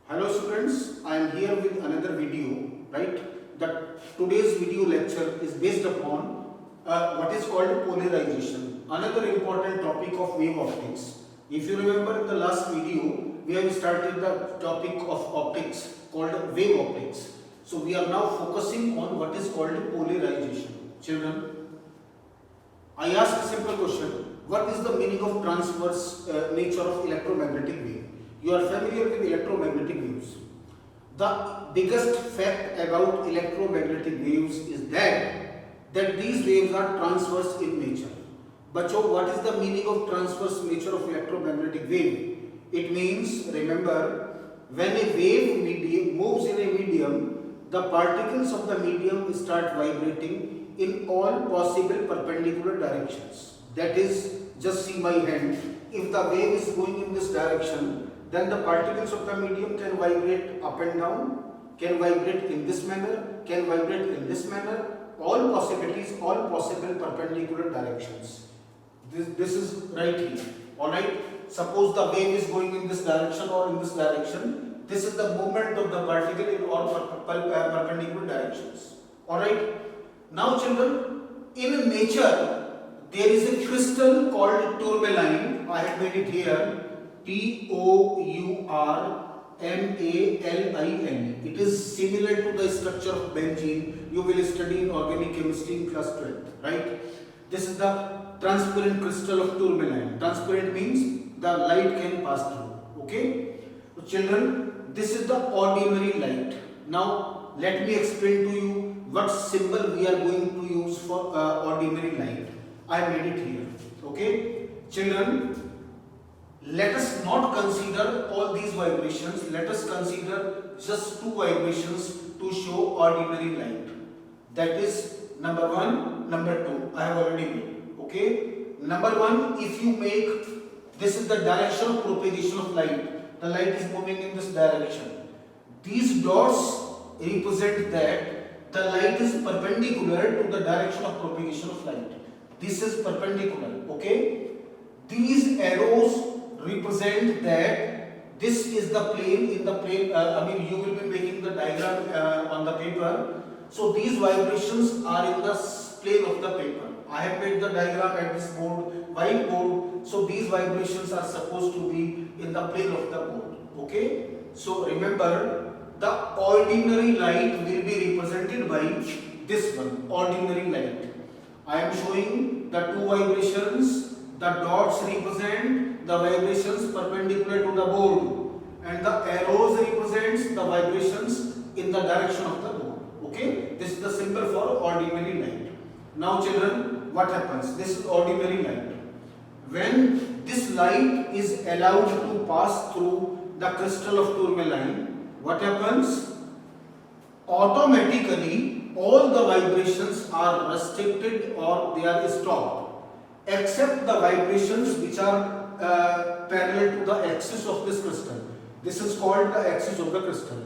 Hello students, I am here with another video, right? Today's video lecture is based upon what is called polarization, another important topic of wave optics. If you remember in the last video, we have started the topic of optics called wave optics. So we are now focusing on what is called polarization. Children, I ask a simple question. What is the meaning of transverse nature of electromagnetic wave? You are familiar with electromagnetic waves. The biggest fact about electromagnetic waves is that these waves are transverse in nature. Bachcho, what is the meaning of transverse nature of electromagnetic wave? It means, remember, when a wave medium moves in a medium, the particles of the medium start vibrating in all possible perpendicular directions. That is, just see my hand. If the wave is going in this direction, then the particles of the medium can vibrate up and down, can vibrate in this manner, can vibrate in this manner, all possibilities, all possible perpendicular directions. This is right here. Alright, suppose the wave is going in this direction or in this direction. This is the movement of the particle in all perpendicular directions. Alright, now children, in nature, there is a crystal called tourmaline. I have made it here. Tourmaline. It is similar to the structure of benzene. You will study in organic chemistry in class 12, right? This is the transparent crystal of tourmaline. Transparent means the light can pass through. Okay? So children, this is the ordinary light. Now, let me explain to you what symbol we are going to use for ordinary light. I made it here. Okay? Children, let us not consider all these vibrations. Let us consider just two vibrations to show ordinary light. That is number 1, number 2. I have already made. Okay? Number 1, if you make, this is the direction of propagation of light. The light is moving in this direction. These dots represent that the light is perpendicular to the direction of propagation of light. This is perpendicular. Okay? These arrows represent that this is the plane. In the plane, you will be making the diagram on the paper. So these vibrations are in the plane of the paper. I have made the diagram at this board, white board. So these vibrations are supposed to be in the plane of the board. Okay? So remember, the ordinary light will be represented by this one, ordinary light. I am showing the two vibrations. The dots represent the vibrations perpendicular to the board, and the arrows represents the vibrations in the direction of the board. Okay, this is the symbol for ordinary light. Now children, what happens? This is ordinary light. When this light is allowed to pass through the crystal of tourmaline, what happens? Automatically all the vibrations are restricted or they are stopped, except the vibrations which are parallel to the axis of this crystal. This is called the axis of the crystal.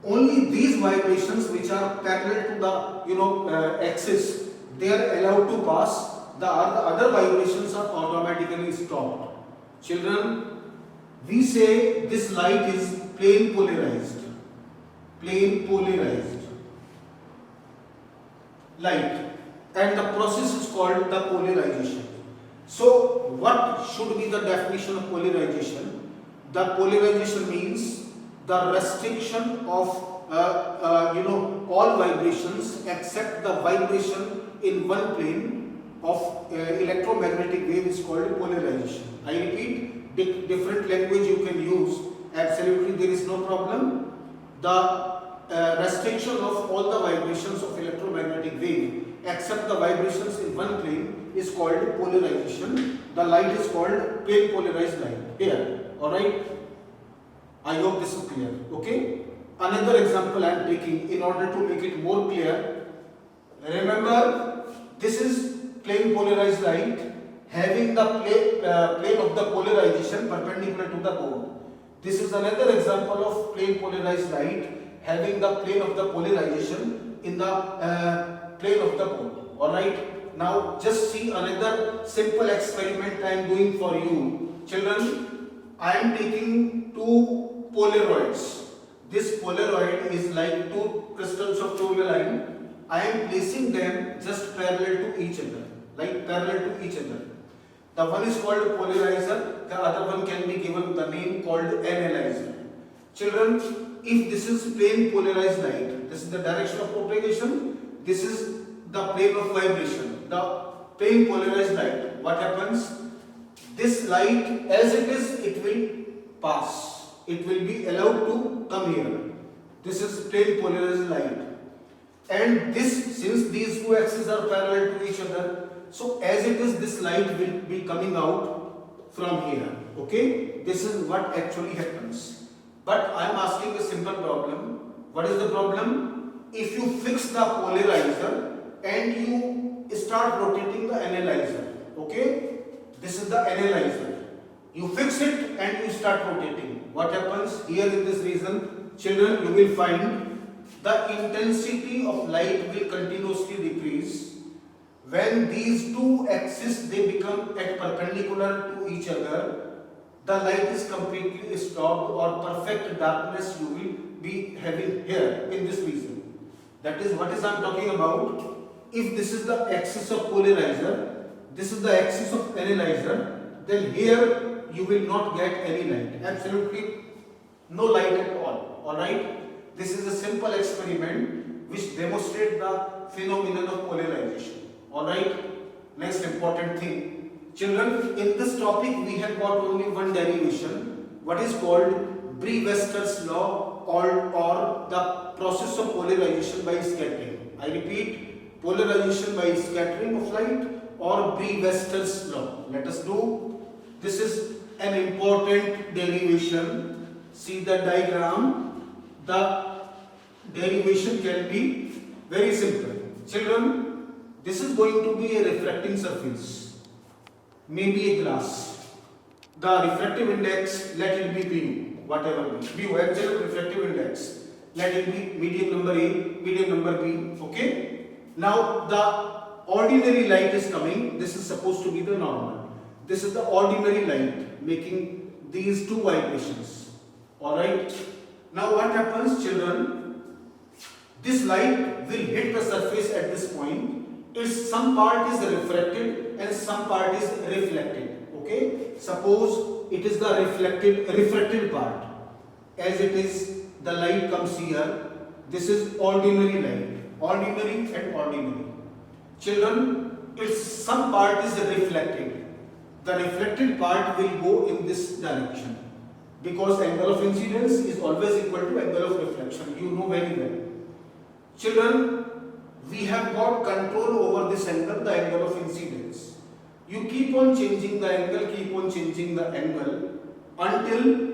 Only these vibrations which are parallel to the axis, they are allowed to pass. The other vibrations are automatically stopped. Children, we say this light is plane polarized. Plane polarized light, and the process is called the polarization. So what should be the definition of polarization? The polarization means the restriction of all vibrations except the vibration in one plane of electromagnetic wave is called polarization. I repeat, different language you can use, absolutely there is no problem. The restriction of all the vibrations of electromagnetic wave except the vibrations in one plane is called polarization. The light is called plane polarized light here. Alright, I hope this is clear. Okay, another example I am taking in order to make it more clear. Remember, this is plane polarized light having the plane of the polarization perpendicular to the board. This is another example of plane polarized light having the plane of the polarization in the plane of the board. Alright, now just see another simple experiment I am doing for you. Children, I am taking two Polaroids. this Polaroid is like two crystals of tourmaline. I am placing them just parallel to each other, like parallel to each other. The one is called polarizer, the other one can be given the name called analyzer. Children, if this is plane polarized light, this is the direction of propagation, this is the plane of vibration. The plane polarized light, what happens? This light as it is, it will pass. It will be allowed to come here. This is plane polarized light. And this, since these two axes are parallel to each other, so as it is, this light will be coming out from here. Okay, this is what actually happens. But I am asking a simple problem. What is the problem? If you fix the polarizer and you start rotating the analyzer, okay, this is the analyzer. You fix it and you start rotating. What happens here in this region? Children, you will find the intensity of light will continuously decrease. When these two axes they become at perpendicular to each other, the light is completely stopped, or perfect darkness you will be having here in this region. That is what is I am talking about. If this is the axis of polarizer, this is the axis of analyzer, then here you will not get any light. Absolutely no light at all. Alright? This is a simple experiment which demonstrates the phenomenon of polarization. Alright? Next important thing. Children, in this topic we have got only one derivation, what is called Brewster's law, or the process of polarization by scattering. I repeat, polarization by scattering of light, or Brewster's law. Let us do. This is an important derivation. See the diagram. The derivation can be very simple. Children, this is going to be a refracting surface, maybe a glass. The refractive index, let it be mu, whatever be, mu, absolute refractive index. Let it be medium number A, medium number B, okay? Now the ordinary light is coming, this is supposed to be the normal. This is the ordinary light making these two vibrations, alright? Now what happens, children? This light will hit the surface at this point. Some part is refracted and some part is reflected. Okay, suppose it is the refracted part. As it is, the light comes here. This is ordinary light, ordinary and ordinary. Children, some part is reflected. The reflected part will go in this direction, because angle of incidence is always equal to angle of reflection. You know very well. Children, we have got control over this angle, the angle of incidence. You keep on changing the angle, until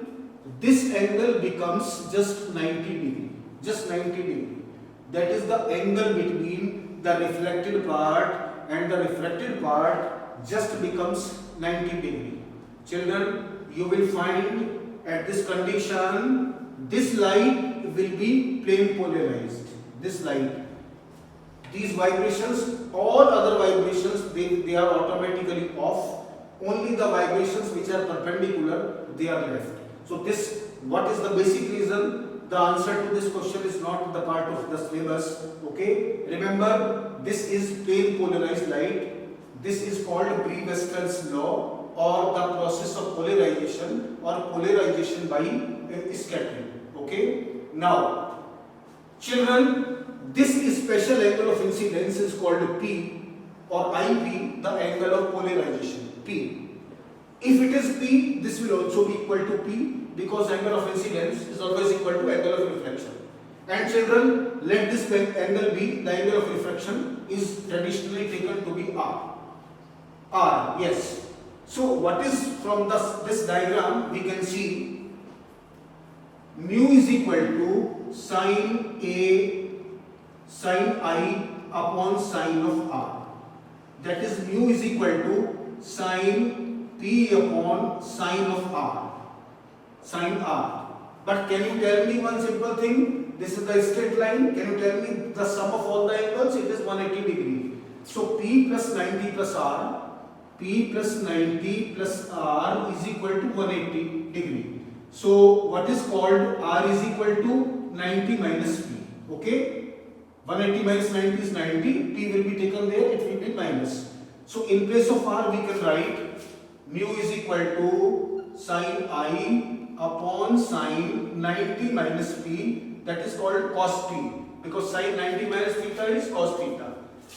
this angle becomes just 90 degree. Just 90 degree. That is the angle between the reflected part and the refracted part just becomes 90 degree. Children, you will find at this condition, this light will be plane polarized. This light. These vibrations, all other vibrations, they are automatically off. Only the vibrations which are perpendicular, they are left. So this, what is the basic reason? The answer to this question is not the part of the syllabus. Okay, remember, this is plane polarized light. This is called Brewster's law, or the process of polarization, or polarization by scattering. Okay, now children, this special angle of incidence is called P or IP, the angle of polarization, P. If it is P, this will also be equal to P, because angle of incidence is always equal to angle of reflection. And children, let this angle be, the angle of refraction is traditionally taken to be R. R, yes. So what is from this diagram, we can see mu is equal to sine I upon sine of R. That is, mu is equal to sine P upon sine of R. Sine R. But can you tell me one simple thing? This is the straight line. Can you tell me the sum of all the angles? It is 180 degree. So P plus 90 plus R. P plus 90 plus R is equal to 180 degree. So what is called R is equal to 90 minus P. Okay, 180 minus 90 is 90. P will be taken there, it will be minus. So in place of R we can write mu is equal to sin I upon sin 90 minus P, that is called cos T, because sin 90 minus theta is cos theta.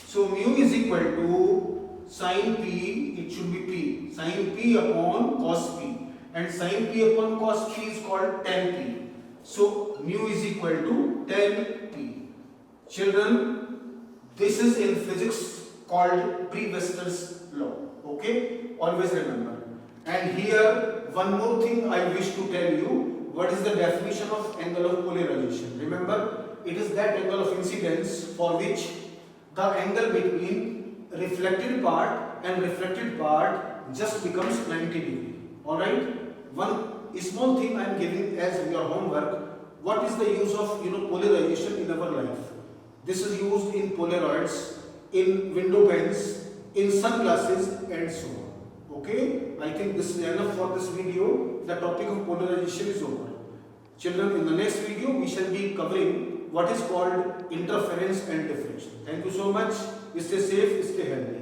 So mu is equal to sin P, it should be P, sin P upon cos P, and sin P upon cos P is called tan P. So mu is equal to tan P. Children, this is in physics called Pre-Wester's law. Okay, always remember. And here one more thing I wish to tell you. What is the definition of angle of polarization? Remember, it is that angle of incidence for which the angle between reflected part and refracted part just becomes 90 degree. Alright, one small thing I am giving as your homework. What is the use of polarization in our life? This is used in Polaroids, in window pens, in sunglasses and so on. Okay, I think this is enough for this video. The topic of polarization is over. Children, in the next video we shall be covering what is called interference and diffraction. Thank you so much. Stay safe, stay healthy.